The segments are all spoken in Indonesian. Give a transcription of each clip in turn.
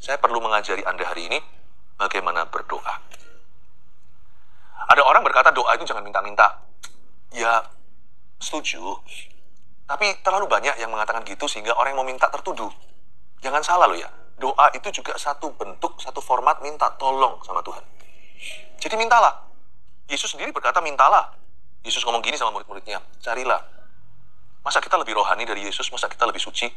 saya perlu mengajari Anda hari ini bagaimana berdoa. Ada orang berkata doa itu jangan minta-minta. Ya, setuju. Tapi terlalu banyak yang mengatakan gitu sehingga orang yang mau minta tertuduh. Jangan salah loh ya. Doa itu juga satu bentuk, satu format minta tolong sama Tuhan. Jadi mintalah. Yesus sendiri berkata mintalah. Yesus ngomong gini sama murid-muridnya, carilah. Masa kita lebih rohani dari Yesus? Masa kita lebih suci?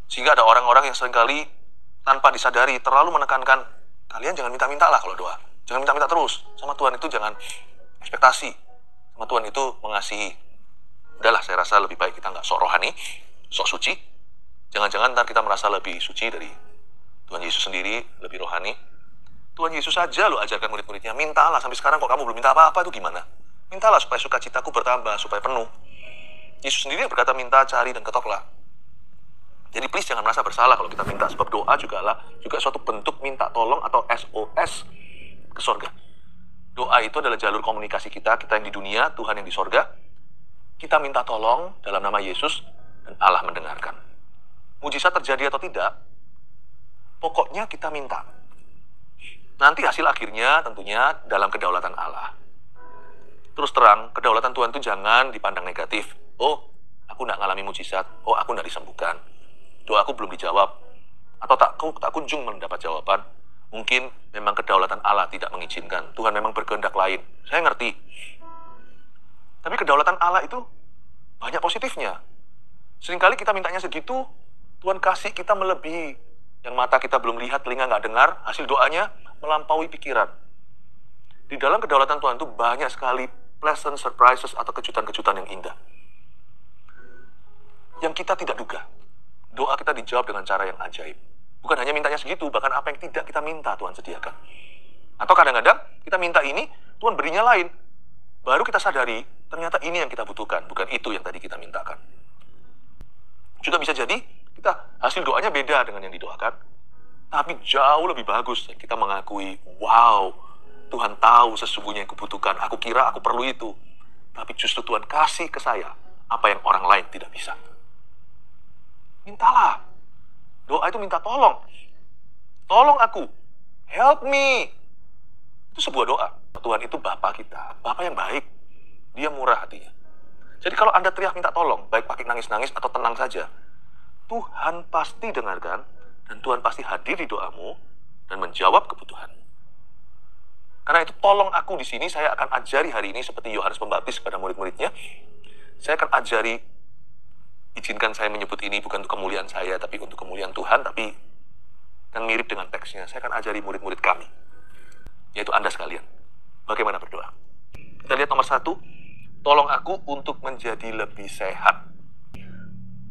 Sehingga ada orang-orang yang seringkali tanpa disadari terlalu menekankan, kalian jangan minta-minta lah kalau doa. Jangan minta-minta terus. Sama Tuhan itu jangan ekspektasi. Sama Tuhan itu mengasihi. Udahlah, saya rasa lebih baik kita nggak sok rohani, sok suci. Jangan-jangan ntar kita merasa lebih suci dari Tuhan Yesus sendiri, lebih rohani. Tuhan Yesus saja lo ajarkan murid-muridnya, mintalah. Sampai sekarang kok kamu belum minta apa-apa, itu gimana? Mintalah supaya sukacitaku bertambah, supaya penuh. Yesus sendiri berkata minta, cari, dan ketoklah. Jadi please jangan merasa bersalah kalau kita minta, sebab doa juga suatu bentuk minta tolong atau SOS ke sorga. Doa itu adalah jalur komunikasi kita yang di dunia, Tuhan yang di sorga. Kita minta tolong dalam nama Yesus, dan Allah mendengarkan. Mujizat terjadi atau tidak, pokoknya kita minta. Nanti hasil akhirnya tentunya dalam kedaulatan Allah. Terus terang, kedaulatan Tuhan itu jangan dipandang negatif. Oh, aku nggak ngalami mujizat. Oh, aku nggak disembuhkan. Doaku belum dijawab. Atau tak kunjung mendapat jawaban. Mungkin memang kedaulatan Allah tidak mengizinkan. Tuhan memang berkehendak lain. Saya ngerti. Tapi kedaulatan Allah itu banyak positifnya. Seringkali kita mintanya segitu, Tuhan kasih kita melebihi. Yang mata kita belum lihat, telinga nggak dengar, hasil doanya melampaui pikiran. Di dalam kedaulatan Tuhan itu banyak sekali pleasant surprises atau kejutan-kejutan yang indah. Yang kita tidak duga. Doa kita dijawab dengan cara yang ajaib. Bukan hanya mintanya segitu, bahkan apa yang tidak kita minta Tuhan sediakan. Atau kadang-kadang kita minta ini, Tuhan berinya lain. Baru kita sadari, ternyata ini yang kita butuhkan, bukan itu yang tadi kita mintakan. Juga bisa jadi, kita hasil doanya beda dengan yang didoakan. Tapi jauh lebih bagus, dan kita mengakui, wow, Tuhan tahu sesungguhnya yang kubutuhkan. Aku kira aku perlu itu. Tapi justru Tuhan kasih ke saya apa yang orang lain tidak bisa. Mintalah. Doa itu minta tolong. Tolong aku. Help me. Itu sebuah doa. Tuhan itu Bapa kita. Bapa yang baik. Dia murah hatinya. Jadi kalau Anda teriak minta tolong, baik pakai nangis-nangis atau tenang saja, Tuhan pasti dengarkan, dan Tuhan pasti hadir di doamu, dan menjawab kebutuhanmu. Karena itu tolong aku di sini, saya akan ajari hari ini seperti Yohanes Pembaptis kepada murid-muridnya. Saya akan ajari, izinkan saya menyebut ini bukan untuk kemuliaan saya, tapi untuk kemuliaan Tuhan, tapi kan mirip dengan teksnya. Saya akan ajari murid-murid kami, yaitu Anda sekalian, bagaimana berdoa. Kita lihat nomor 1, tolong aku untuk menjadi lebih sehat.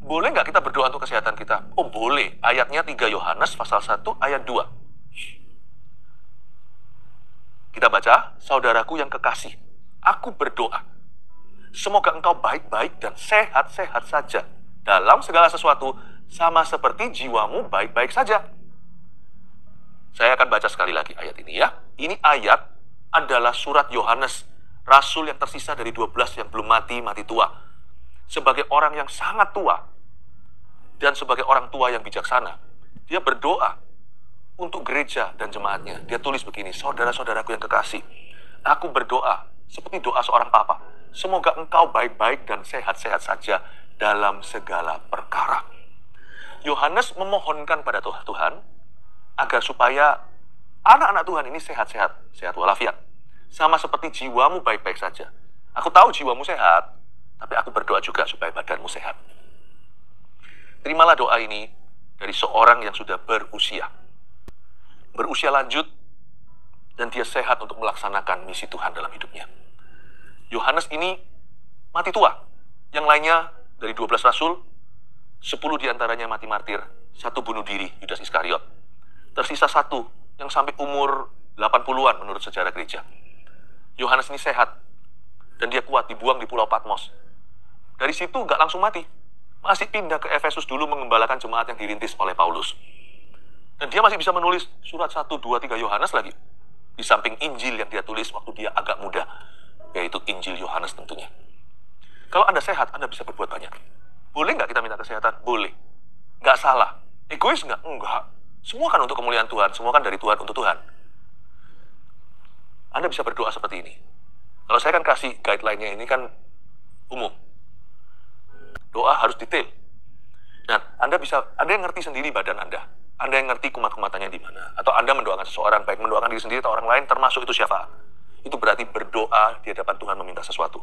Boleh nggak kita berdoa untuk kesehatan kita? Oh boleh, ayatnya 3 Yohanes pasal 1 ayat 2. Kita baca, saudaraku yang kekasih, aku berdoa, semoga engkau baik-baik dan sehat-sehat saja dalam segala sesuatu, sama seperti jiwamu baik-baik saja. Saya akan baca sekali lagi ayat ini ya. Ini ayat adalah surat Yohanes, rasul yang tersisa dari 12 yang belum mati tua. Sebagai orang yang sangat tua, dan sebagai orang tua yang bijaksana, dia berdoa untuk gereja dan jemaatnya. Dia tulis begini, saudara-saudaraku yang kekasih, aku berdoa seperti doa seorang papa, semoga engkau baik-baik dan sehat-sehat saja dalam segala perkara. Yohanes memohonkan pada Tuhan agar supaya anak-anak Tuhan ini sehat-sehat, sehat walafiat, sama seperti jiwamu baik-baik saja. Aku tahu jiwamu sehat, tapi aku berdoa juga supaya badanmu sehat. Terimalah doa ini dari seorang yang sudah berusia lanjut, dan dia sehat untuk melaksanakan misi Tuhan dalam hidupnya. Yohanes ini mati tua. Yang lainnya dari 12 rasul, 10 diantaranya mati martir, 1 bunuh diri, Yudas Iskariot. Tersisa 1 yang sampai umur 80-an menurut sejarah gereja. Yohanes ini sehat, dan dia kuat, dibuang di Pulau Patmos. Dari situ nggak langsung mati. Masih pindah ke Efesus dulu mengembalakan jemaat yang dirintis oleh Paulus. Dan dia masih bisa menulis surat 1, 2, 3 Yohanes lagi. Di samping Injil yang dia tulis waktu dia agak muda, yaitu Injil Yohanes tentunya. Kalau Anda sehat, Anda bisa berbuat banyak. Boleh nggak kita minta kesehatan? Boleh. Nggak salah. Egois nggak? Enggak. Semua kan untuk kemuliaan Tuhan, semua kan dari Tuhan untuk Tuhan. Anda bisa berdoa seperti ini. Kalau saya kan kasih guideline-nya ini kan umum. Doa harus detail. Dan Anda yang ngerti sendiri badan Anda. Anda yang ngerti kumat-kumatannya di mana. Atau Anda mendoakan seseorang, baik mendoakan diri sendiri atau orang lain, termasuk itu syafaat. Itu berarti berdoa di hadapan Tuhan meminta sesuatu.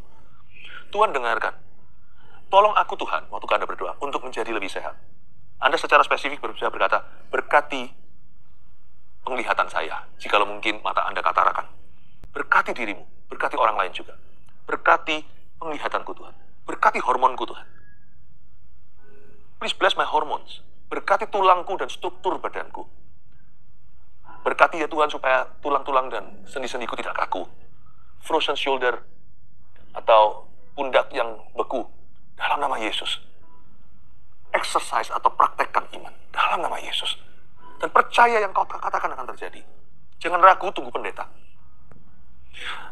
Tuhan dengarkan. Tolong aku Tuhan, waktu Anda berdoa, untuk menjadi lebih sehat. Anda secara spesifik bisa berkata, berkati penglihatan saya, jikalau mungkin mata Anda katarakan. Berkati dirimu, berkati orang lain juga. Berkati penglihatanku Tuhan. Berkati hormonku Tuhan. Please bless my hormones. Berkati tulangku dan struktur badanku. Berkati ya Tuhan supaya tulang-tulang dan sendi-sendiku tidak kaku. Frozen shoulder atau pundak yang beku. Dalam nama Yesus. Exercise atau praktekkan iman. Dalam nama Yesus. Dan percaya yang kau katakan akan terjadi. Jangan ragu, tunggu pendeta.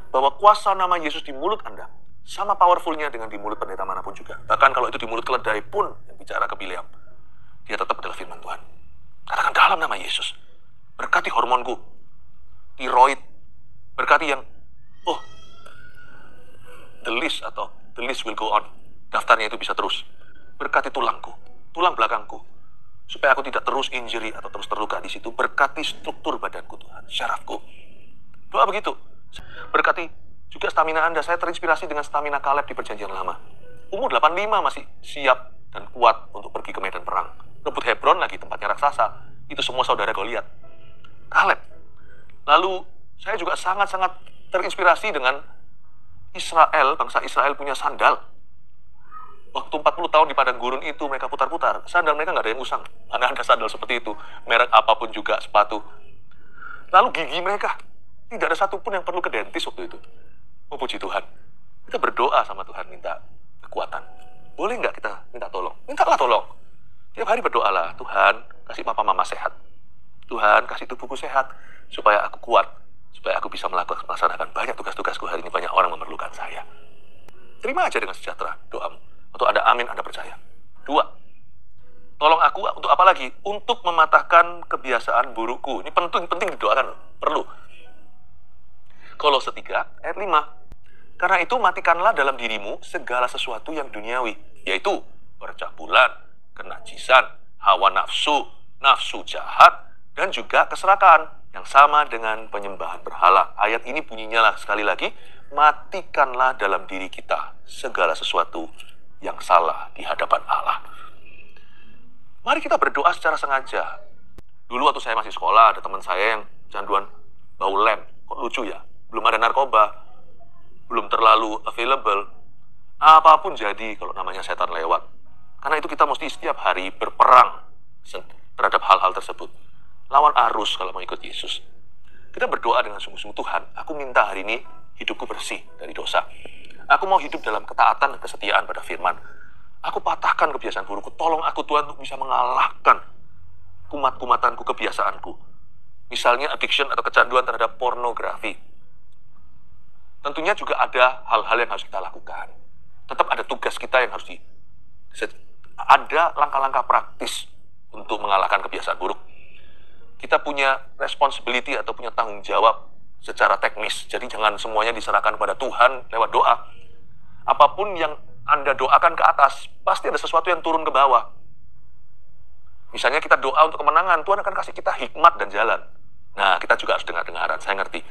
Bahwa kuasa nama Yesus di mulut Anda sama powerfulnya dengan di mulut pendeta manapun juga. Bahkan kalau itu di mulut keledai pun yang bicara ke Bileam, dia tetap adalah firman Tuhan. Katakan dalam nama Yesus. Berkati hormonku, tiroid, berkati yang, the list will go on. Daftarnya itu bisa terus. Berkati tulangku, tulang belakangku, supaya aku tidak terus injury atau terus terluka di situ. Berkati struktur badanku Tuhan, syarafku. Doa begitu. Berkati juga stamina Anda. Saya terinspirasi dengan stamina Kaleb di Perjanjian Lama. Umur 85 masih siap dan kuat untuk pergi ke medan perang. Rebut Hebron lagi, tempatnya raksasa. Itu semua saudara Goliat. Kaleb. Lalu saya juga sangat-sangat terinspirasi dengan Israel, bangsa Israel punya sandal. Waktu 40 tahun di padang gurun itu mereka putar-putar. Sandal mereka nggak ada yang usang. Mana ada sandal seperti itu. Merek apapun juga, sepatu. Lalu gigi mereka. Tidak ada satupun yang perlu ke dentis waktu itu. Oh, puji Tuhan. Kita berdoa sama Tuhan minta kekuatan. Boleh nggak kita minta tolong? Mintalah tolong. Tiap hari berdoalah. Tuhan, kasih papa mama sehat. Tuhan, kasih tubuhku sehat. Supaya aku kuat. Supaya aku bisa melaksanakan banyak tugas-tugasku hari ini. Banyak orang memerlukan saya. Terima aja dengan sejahtera doamu. Waktu ada amin, Anda percaya. 2. Tolong aku untuk apa lagi? Untuk mematahkan kebiasaan burukku. Ini penting didoakan. Perlu. Kolose 3 ayat 5. Karena itu matikanlah dalam dirimu segala sesuatu yang duniawi, yaitu percabulan, kenajisan, hawa nafsu, nafsu jahat, dan juga keserakahan yang sama dengan penyembahan berhala. Ayat ini bunyinya lah sekali lagi, matikanlah dalam diri kita segala sesuatu yang salah di hadapan Allah. Mari kita berdoa secara sengaja. Dulu waktu saya masih sekolah, ada teman saya yang canduan bau lem. Kok lucu ya? Belum ada narkoba, belum terlalu available, apapun jadi kalau namanya setan lewat. Karena itu kita mesti setiap hari berperang terhadap hal-hal tersebut. Lawan arus kalau mau ikut Yesus. Kita berdoa dengan sungguh-sungguh, Tuhan, aku minta hari ini hidupku bersih dari dosa. Aku mau hidup dalam ketaatan dan kesetiaan pada firman. Aku patahkan kebiasaan burukku. Tolong aku Tuhan untuk bisa mengalahkan kumat-kumatanku, kebiasaanku. Misalnya addiction atau kecanduan terhadap pornografi. Tentunya juga ada hal-hal yang harus kita lakukan. Tetap ada tugas kita yang harus ada langkah-langkah praktis untuk mengalahkan kebiasaan buruk. Kita punya responsibility atau punya tanggung jawab secara teknis. Jadi jangan semuanya diserahkan kepada Tuhan lewat doa. Apapun yang Anda doakan ke atas, pasti ada sesuatu yang turun ke bawah. Misalnya kita doa untuk kemenangan, Tuhan akan kasih kita hikmat dan jalan. Nah, kita juga harus dengar-dengaran, saya ngerti.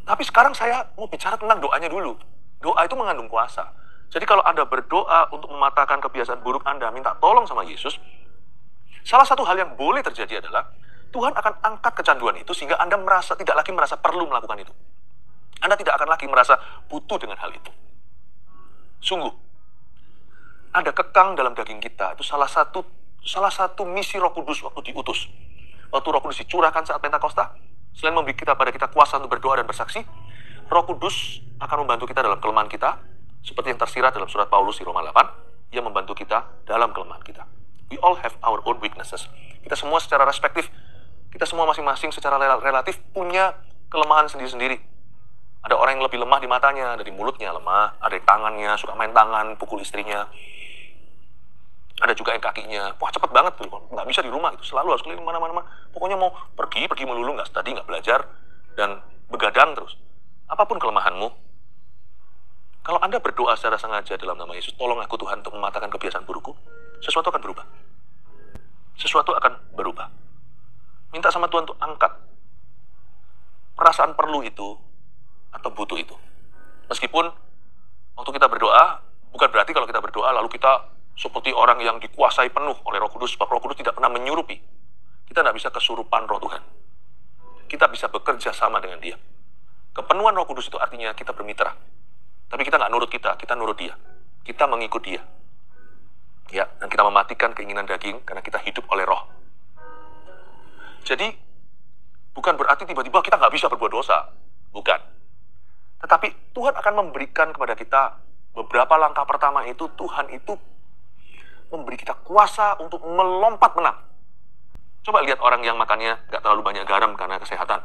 Tapi sekarang saya mau bicara tentang doanya dulu. Doa itu mengandung kuasa. Jadi kalau Anda berdoa untuk mematahkan kebiasaan buruk Anda, minta tolong sama Yesus, salah satu hal yang boleh terjadi adalah Tuhan akan angkat kecanduan itu sehingga Anda tidak lagi merasa perlu melakukan itu. Anda tidak akan lagi merasa butuh dengan hal itu. Sungguh, ada kekang dalam daging kita. Itu salah satu misi Roh Kudus waktu diutus. Waktu Roh Kudus dicurahkan saat Pentakosta, selain memberi pada kita kuasa untuk berdoa dan bersaksi, Roh Kudus akan membantu kita dalam kelemahan kita, seperti yang tersirat dalam surat Paulus di Roma 8, ia membantu kita dalam kelemahan kita. We all have our own weaknesses. Kita semua secara respektif, kita semua masing-masing secara relatif punya kelemahan sendiri-sendiri. Ada orang yang lebih lemah di matanya, ada di mulutnya lemah, ada di tangannya, suka main tangan, pukul istrinya. Ada juga yang kakinya, wah cepet banget tuh, nggak bisa di rumah gitu, selalu harus keliling mana-mana. Pokoknya mau pergi melulu, nggak belajar, dan begadang terus. Apapun kelemahanmu, kalau Anda berdoa secara sengaja dalam nama Yesus, tolong aku Tuhan untuk mematahkan kebiasaan burukku, sesuatu akan berubah. Sesuatu akan berubah. Minta sama Tuhan untuk angkat perasaan perlu itu atau butuh itu. Meskipun waktu kita berdoa, bukan berarti kalau kita berdoa lalu kita seperti orang yang dikuasai penuh oleh Roh Kudus, sebab Roh Kudus tidak pernah menyurupi. Kita tidak bisa kesurupan Roh Tuhan. Kita bisa bekerja sama dengan Dia. Kepenuhan Roh Kudus itu artinya kita bermitra. Tapi kita nggak nurut kita nurut Dia. Kita mengikut Dia. Ya, dan kita mematikan keinginan daging karena kita hidup oleh Roh. Jadi, bukan berarti tiba-tiba kita nggak bisa berbuat dosa. Bukan. Tetapi Tuhan akan memberikan kepada kita beberapa langkah pertama itu, Tuhan itu memberi kita kuasa untuk melompat menang. Coba lihat orang yang makannya nggak terlalu banyak garam karena kesehatan.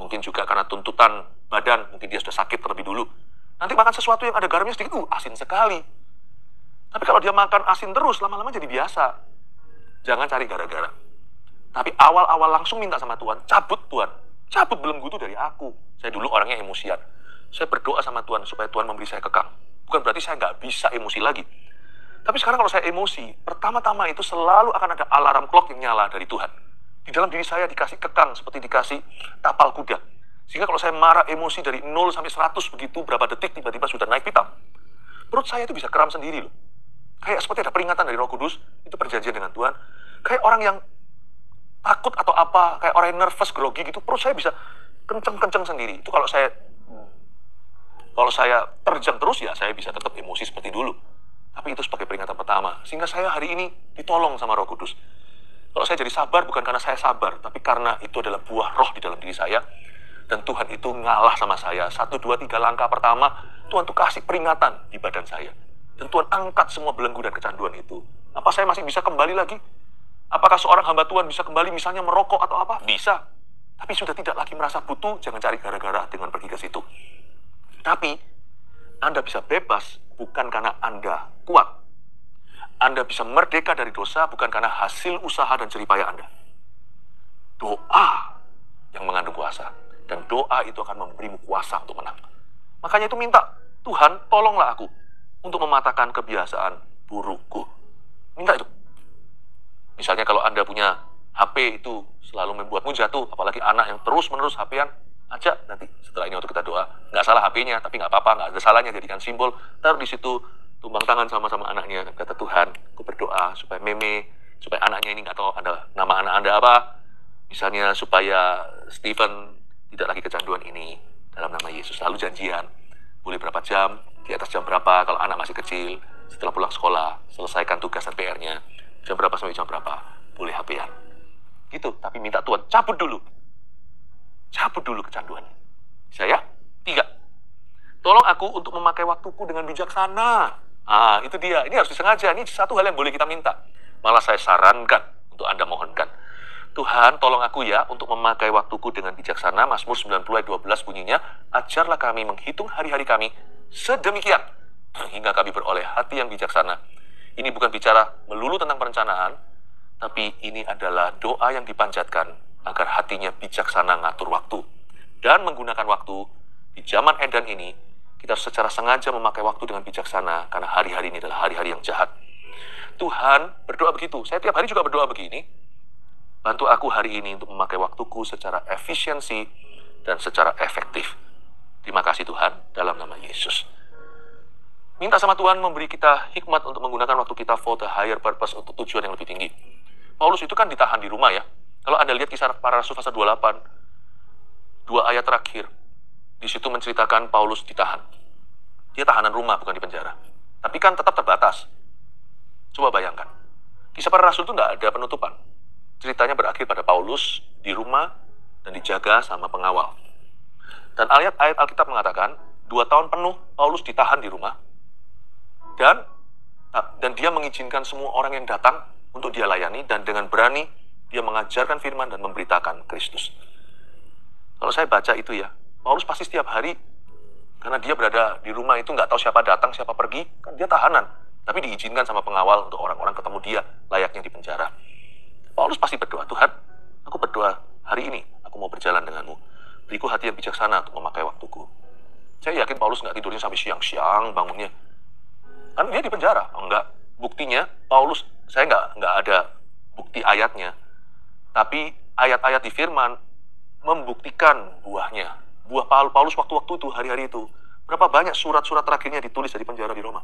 Mungkin juga karena tuntutan badan, mungkin dia sudah sakit terlebih dulu. Nanti makan sesuatu yang ada garamnya sedikit, asin sekali. Tapi kalau dia makan asin terus, lama-lama jadi biasa. Jangan cari gara-gara. Tapi awal-awal langsung minta sama Tuhan, cabut Tuhan. Cabut belenggu itu dari aku. Saya dulu orangnya emosian. Saya berdoa sama Tuhan supaya Tuhan memberi saya kekang. Bukan berarti saya nggak bisa emosi lagi. Tapi sekarang kalau saya emosi, pertama-tama itu selalu akan ada alarm clock yang nyala dari Tuhan. Di dalam diri saya dikasih kekang seperti dikasih tapal kuda. Sehingga kalau saya marah emosi dari 0 sampai 100 begitu, berapa detik tiba-tiba sudah naik pitam. Perut saya itu bisa kram sendiri loh. Kayak seperti ada peringatan dari Roh Kudus, itu perjanjian dengan Tuhan. Kayak orang yang takut atau apa, kayak orang yang nervous, grogi gitu, perut saya bisa kenceng-kenceng sendiri. Itu kalau saya terjang terus ya, saya bisa tetap emosi seperti dulu. Tapi itu sebagai peringatan pertama. Sehingga saya hari ini ditolong sama Roh Kudus. Kalau saya jadi sabar, bukan karena saya sabar, tapi karena itu adalah buah roh di dalam diri saya. Dan Tuhan itu ngalah sama saya. 1, 2, 3 langkah pertama, Tuhan tuh kasih peringatan di badan saya. Dan Tuhan angkat semua belenggu dan kecanduan itu. Apa saya masih bisa kembali lagi? Apakah seorang hamba Tuhan bisa kembali misalnya merokok atau apa? Bisa. Tapi sudah tidak lagi merasa butuh, jangan cari gara-gara dengan pergi ke situ. Tapi, Anda bisa bebas bukan karena Anda kuat. Anda bisa merdeka dari dosa bukan karena hasil usaha dan jeripaya Anda. Doa yang mengandung kuasa. Dan doa itu akan memberimu kuasa untuk menang. Makanya itu minta, Tuhan tolonglah aku untuk mematahkan kebiasaan burukku. Minta itu. Misalnya kalau Anda punya HP itu selalu membuatmu jatuh, apalagi anak yang terus-menerus HP-an, ajak nanti setelah ini waktu kita doa. Nggak salah HP-nya, tapi nggak apa-apa, nggak ada salahnya, jadikan simbol. Taruh di situ, tumbang tangan sama-sama anaknya. Kata Tuhan, aku berdoa supaya supaya anaknya ini nggak tahu ada nama anak Anda apa. Misalnya supaya Stephen tidak lagi kecanduan ini dalam nama Yesus. Lalu janjian, boleh berapa jam, di atas jam berapa, kalau anak masih kecil, setelah pulang sekolah, selesaikan tugas dan PR-nya. Jam berapa sampai jam berapa, boleh HP-an. Gitu, tapi minta Tuhan, cabut dulu kecanduannya. Saya 3. Tolong aku untuk memakai waktuku dengan bijaksana. Itu dia. Ini harus disengaja. Ini satu hal yang boleh kita minta. Malah saya sarankan untuk Anda mohonkan. Tuhan, tolong aku ya untuk memakai waktuku dengan bijaksana. Mazmur 90 ayat 12 bunyinya, ajarlah kami menghitung hari-hari kami sedemikian hingga kami beroleh hati yang bijaksana. Ini bukan bicara melulu tentang perencanaan, tapi ini adalah doa yang dipanjatkan agar hatinya bijaksana ngatur waktu. Dan menggunakan waktu di zaman edan ini, kita secara sengaja memakai waktu dengan bijaksana, karena hari-hari ini adalah hari-hari yang jahat. Tuhan, berdoa begitu. Saya tiap hari juga berdoa begini. Bantu aku hari ini untuk memakai waktuku secara efisiensi dan secara efektif. Terima kasih Tuhan, dalam nama Yesus. Minta sama Tuhan memberi kita hikmat untuk menggunakan waktu kita for the higher purpose, untuk tujuan yang lebih tinggi. Paulus itu kan ditahan di rumah ya. Kalau Anda lihat kisah para rasul pasal 28, 2 ayat terakhir, di situ menceritakan Paulus ditahan. Dia tahanan rumah, bukan di penjara. Tapi kan tetap terbatas. Coba bayangkan. Kisah para rasul itu tidak ada penutupan. Ceritanya berakhir pada Paulus di rumah dan dijaga sama pengawal. Dan ayat Alkitab mengatakan, 2 tahun penuh Paulus ditahan di rumah. Dan dia mengizinkan semua orang yang datang untuk dia layani, dan dengan berani dia mengajarkan firman dan memberitakan Kristus. Kalau saya baca itu ya, Paulus pasti setiap hari, karena dia berada di rumah itu nggak tahu siapa datang, siapa pergi, kan dia tahanan. Tapi diizinkan sama pengawal untuk orang-orang ketemu dia layaknya di penjara. Paulus pasti berdoa, Tuhan, aku berdoa hari ini, aku mau berjalan denganmu. Beriku hati yang bijaksana untuk memakai waktuku. Saya yakin Paulus nggak tidurnya sampai siang-siang bangunnya. Kan dia di penjara. Enggak. Buktinya, Paulus, saya nggak ada bukti ayatnya. Tapi ayat-ayat di firman membuktikan buahnya. Buah Paulus waktu-waktu itu, hari-hari itu. Berapa banyak surat-surat terakhirnya ditulis dari penjara di Roma.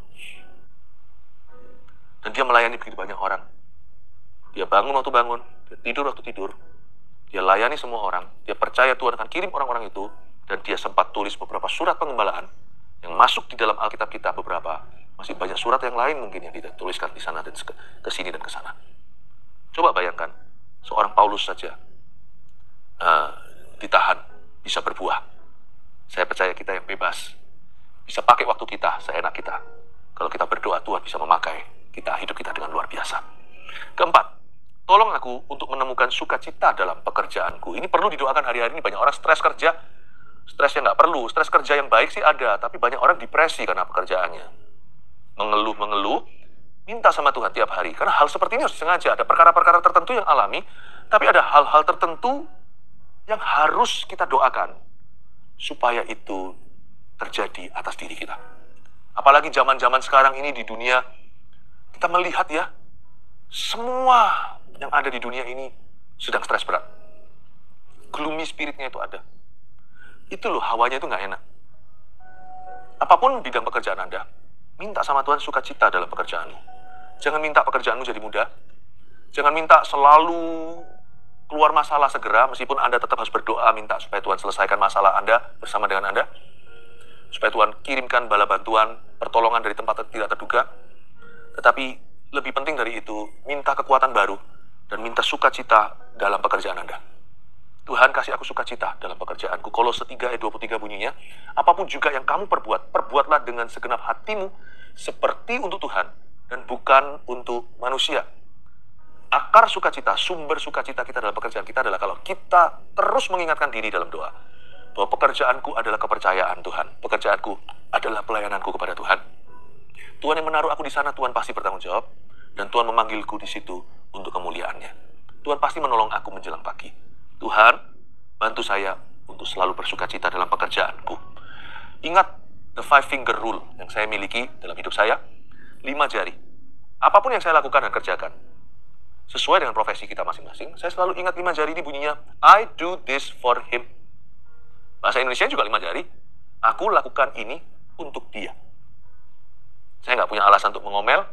Dan dia melayani begitu banyak orang. Dia bangun waktu bangun, dia tidur waktu tidur. Dia layani semua orang. Dia percaya Tuhan akan kirim orang-orang itu. Dan dia sempat tulis beberapa surat pengembalaan yang masuk di dalam Alkitab kita beberapa. Masih banyak surat yang lain mungkin yang dituliskan di sana dan ke sini dan ke sana. Coba bayangkan, seorang Paulus saja ditahan, bisa berbuah. Saya percaya kita yang bebas, bisa pakai waktu kita, seenak kita. Kalau kita berdoa, Tuhan bisa memakai kita, hidup kita dengan luar biasa. Keempat, tolong aku untuk menemukan sukacita dalam pekerjaanku. Ini perlu didoakan hari-hari ini. Banyak orang stres kerja, stres yang nggak perlu. Stres kerja yang baik sih ada, tapi banyak orang depresi karena pekerjaannya. Mengeluh, minta sama Tuhan tiap hari. Karena hal seperti ini harus disengaja. Ada perkara-perkara tertentu yang alami, tapi ada hal-hal tertentu yang harus kita doakan supaya itu terjadi atas diri kita. Apalagi zaman-zaman sekarang ini di dunia, kita melihat ya, semua yang ada di dunia ini sedang stres berat. Gloomy spiritnya itu ada. Itu loh, hawanya itu nggak enak. Apapun bidang pekerjaan Anda, minta sama Tuhan sukacita dalam pekerjaanmu. Jangan minta pekerjaanmu jadi mudah. Jangan minta selalu keluar masalah segera, meskipun Anda tetap harus berdoa, minta supaya Tuhan selesaikan masalah Anda bersama dengan Anda. Supaya Tuhan kirimkan bala bantuan, pertolongan dari tempat tidak terduga. Tetapi lebih penting dari itu, minta kekuatan baru dan minta sukacita dalam pekerjaan Anda. Tuhan, kasih aku sukacita dalam pekerjaanku. Kolose 3 ayat 23 bunyinya, apapun juga yang kamu perbuat, perbuatlah dengan segenap hatimu seperti untuk Tuhan dan bukan untuk manusia. Akar sukacita, sumber sukacita kita dalam pekerjaan kita adalah kalau kita terus mengingatkan diri dalam doa bahwa pekerjaanku adalah kepercayaan Tuhan. Pekerjaanku adalah pelayananku kepada Tuhan. Tuhan yang menaruh aku di sana, Tuhan pasti bertanggung jawab. Dan Tuhan memanggilku di situ untuk kemuliaannya. Tuhan pasti menolong aku menjelang pagi. Tuhan, bantu saya untuk selalu bersukacita dalam pekerjaanku. Ingat the 5-finger rule yang saya miliki dalam hidup saya. 5 jari. Apapun yang saya lakukan dan kerjakan, sesuai dengan profesi kita masing-masing, saya selalu ingat 5 jari ini bunyinya, I do this for him. Bahasa Indonesia juga 5 jari. Aku lakukan ini untuk dia. Saya nggak punya alasan untuk mengomel.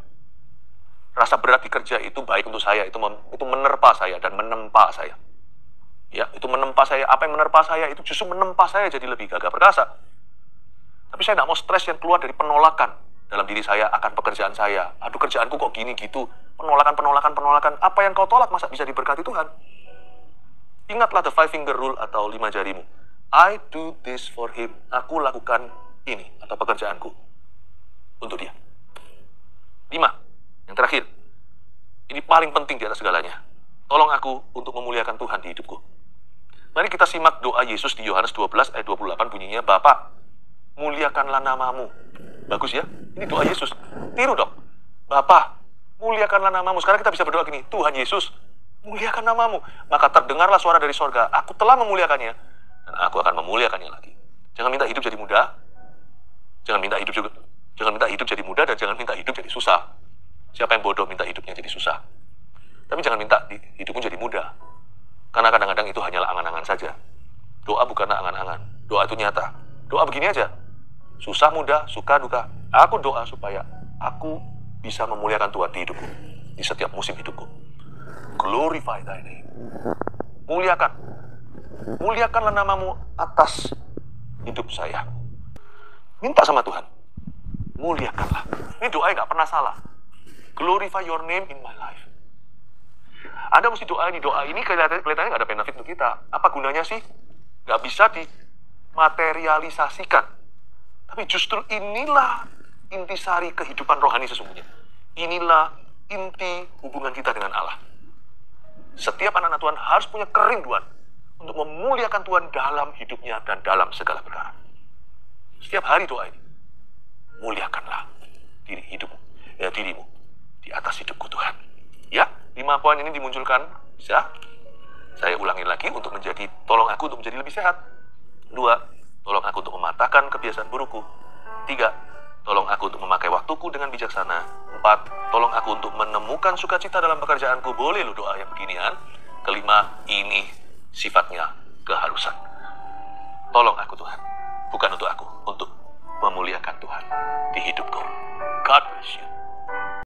Rasa berat di kerja itu baik untuk saya. Itu menerpa saya dan menempa saya. Ya, itu menempa saya. Apa yang menerpa saya itu justru menempa saya jadi lebih gagah perkasa. Tapi saya nggak mau stres yang keluar dari penolakan dalam diri saya akan pekerjaan saya. Aduh, kerjaanku kok gini gitu. Penolakan. Apa yang kau tolak masa bisa diberkati Tuhan? Ingatlah the 5-finger rule atau 5 jarimu. I do this for him. Aku lakukan ini atau pekerjaanku untuk dia. 5. Yang terakhir. Ini paling penting di atas segalanya. Tolong aku untuk memuliakan Tuhan di hidupku. Mari kita simak doa Yesus di Yohanes 12 ayat 28 bunyinya, Bapa, muliakanlah namamu. Bagus ya? Ini doa Yesus. Tiru dong. Bapa, muliakanlah namamu. Sekarang kita bisa berdoa gini, Tuhan Yesus, muliakan namamu. Maka terdengarlah suara dari sorga, aku telah memuliakannya, dan aku akan memuliakannya lagi. Jangan minta hidup jadi mudah. Jangan minta hidup jadi mudah dan jangan minta hidup jadi susah. Siapa yang bodoh minta hidupnya jadi susah? Tapi jangan minta hidupmu jadi mudah. Karena kadang-kadang itu hanyalah angan-angan saja. Doa bukanlah angan-angan. Doa itu nyata. Doa begini aja. Susah, mudah, suka, duka. Aku doa supaya aku bisa memuliakan Tuhan di hidupku. Di setiap musim hidupku. Glorify thy name. Muliakan. Muliakanlah namamu atas hidup saya. Minta sama Tuhan. Muliakanlah. Ini doa yang gak pernah salah. Glorify your name in my life. Anda mesti doa ini kelihatannya gak ada benefit untuk kita. Apa gunanya sih? Gak bisa dimaterialisasikan. Tapi justru inilah intisari kehidupan rohani sesungguhnya. Inilah inti hubungan kita dengan Allah. Setiap anak-anak Tuhan harus punya kerinduan untuk memuliakan Tuhan dalam hidupnya dan dalam segala perkara. Setiap hari doa ini. Muliakanlah diri hidupmu. dirimu di atas hidupku Tuhan. Ya, 5 poin ini dimunculkan. Bisa? Saya ulangi lagi untuk menjadi, tolong aku untuk menjadi lebih sehat. 2, tolong aku untuk mematahkan kebiasaan burukku. 3, tolong aku untuk memakai waktuku dengan bijaksana. 4, tolong aku untuk menemukan sukacita dalam pekerjaanku. Boleh lo doa yang beginian. 5, ini sifatnya keharusan. Tolong aku Tuhan, bukan untuk aku, untuk memuliakan Tuhan di hidupku. God bless you.